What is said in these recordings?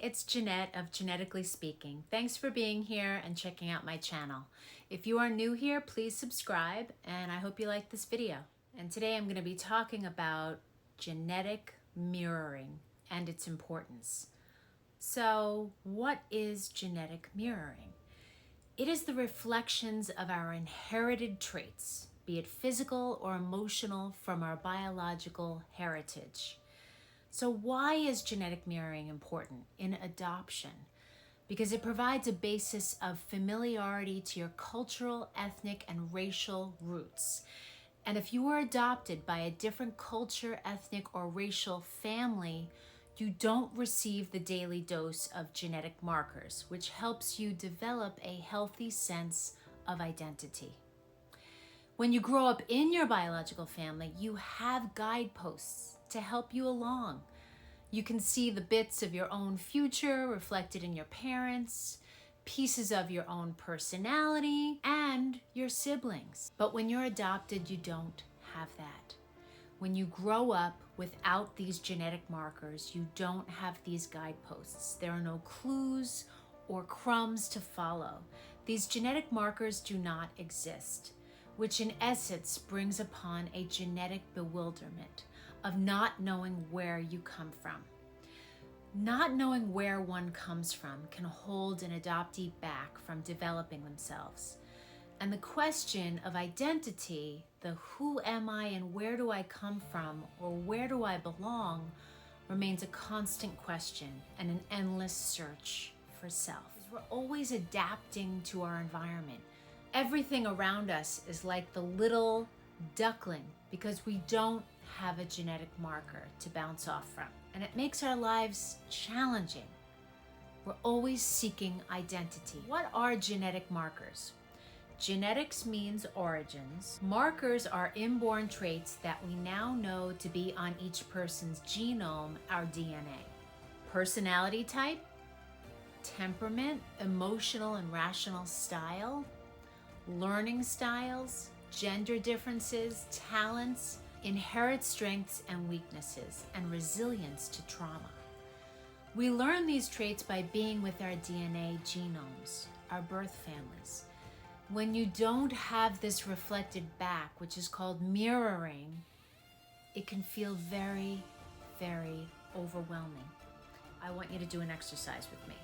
it's Jeanette of Jeanette-ically speaking. Thanks for being here and checking out my channel. If you are new here, please subscribe, and I hope you like this video. And today I'm going to be talking about genetic mirroring and its importance. So, what is genetic mirroring? It is the reflections of our inherited traits, be it physical or emotional, from our biological heritage. So why is genetic mirroring important in adoption? Because it provides a basis of familiarity to your cultural, ethnic, and racial roots. And if you were adopted by a different culture, ethnic, or racial family, you don't receive the daily dose of genetic markers, which helps you develop a healthy sense of identity. When you grow up in your biological family, you have guideposts to help you along. You can see the bits of your own future reflected in your parents, pieces of your own personality, and your siblings. But when you're adopted, you don't have that. When you grow up without these genetic markers, you don't have these guideposts. There are no clues or crumbs to follow. These genetic markers do not exist, which in essence brings upon a genetic bewilderment of not knowing where you come from. Not knowing where one comes from can hold an adoptee back from developing themselves. And the question of identity, the who am I and where do I come from, or where do I belong, remains a constant question and an endless search for self. We're always adapting to our environment. Everything around us is like the little duckling because we don't have a genetic marker to bounce off from. And it makes our lives challenging. We're always seeking identity. What are genetic markers? Genetics means origins. Markers are inborn traits that we now know to be on each person's genome, our DNA. Personality type, temperament, emotional and rational style, learning styles, gender differences, talents, inherent strengths and weaknesses, and resilience to trauma. We learn these traits by being with our DNA genomes, our birth families. When you don't have this reflected back, which is called mirroring, it can feel very, very overwhelming. I want you to do an exercise with me.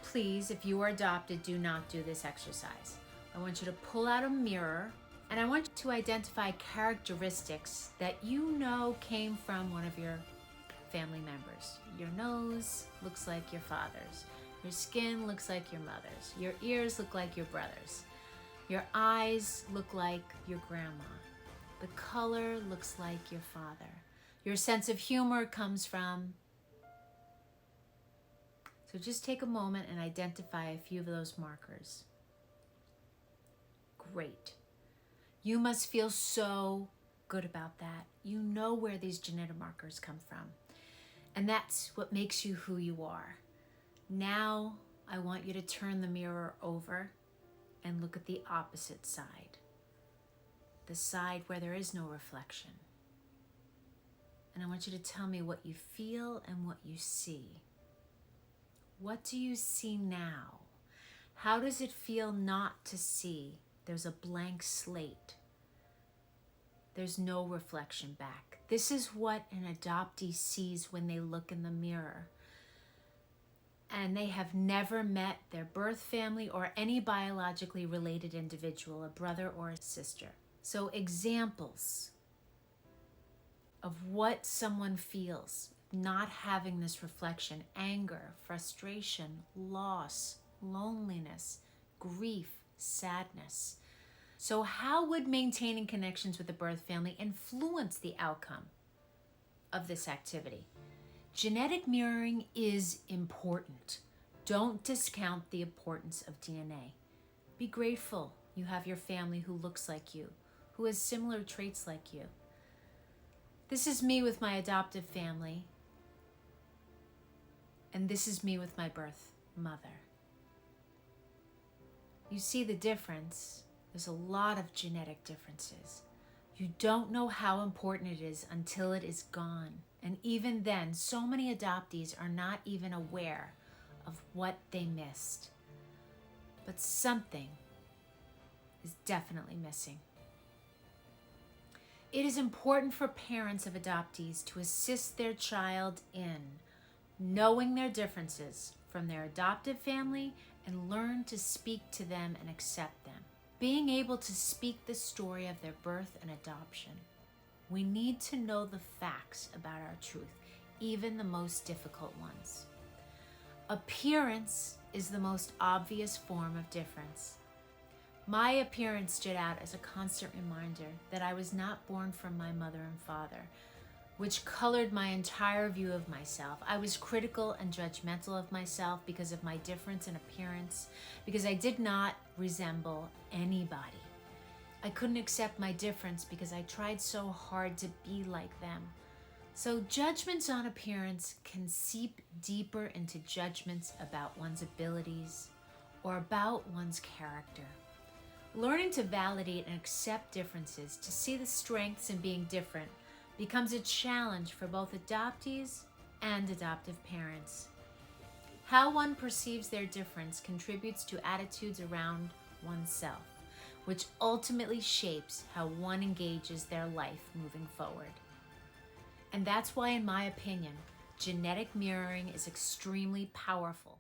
Please, if you are adopted, do not do this exercise. I want you to pull out a mirror, and I want you to identify characteristics that you know came from one of your family members. Your nose looks like your father's. Your skin looks like your mother's. Your ears look like your brother's. Your eyes look like your grandma. The color looks like your father. Your sense of humor comes from... So just take a moment and identify a few of those markers. Great. You must feel so good about that. You know where these genetic markers come from. And that's what makes you who you are. Now, I want you to turn the mirror over and look at the opposite side. The side where there is no reflection. And I want you to tell me what you feel and what you see. What do you see now? How does it feel not to see? There's a blank slate. There's no reflection back. This is what an adoptee sees when they look in the mirror. And they have never met their birth family or any biologically related individual, a brother or a sister. So examples of what someone feels not having this reflection: anger, frustration, loss, loneliness, grief, sadness. So how would maintaining connections with the birth family influence the outcome of this activity? Genetic mirroring is important. Don't discount the importance of DNA. Be grateful you have your family who looks like you, who has similar traits like you. This is me with my adoptive family, and this is me with my birth mother. You see the difference. There's a lot of genetic differences. You don't know how important it is until it is gone. And even then, so many adoptees are not even aware of what they missed. But something is definitely missing. It is important for parents of adoptees to assist their child in knowing their differences from their adoptive family and learn to speak to them and accept them. Being able to speak the story of their birth and adoption. We need to know the facts about our truth, even the most difficult ones. Appearance is the most obvious form of difference. My appearance stood out as a constant reminder that I was not born from my mother and father, which colored my entire view of myself. I was critical and judgmental of myself because of my difference in appearance, because I did not resemble anybody. I couldn't accept my difference because I tried so hard to be like them. So judgments on appearance can seep deeper into judgments about one's abilities or about one's character. Learning to validate and accept differences, to see the strengths in being different, becomes a challenge for both adoptees and adoptive parents. How one perceives their difference contributes to attitudes around oneself, which ultimately shapes how one engages their life moving forward. And that's why, in my opinion, genetic mirroring is extremely powerful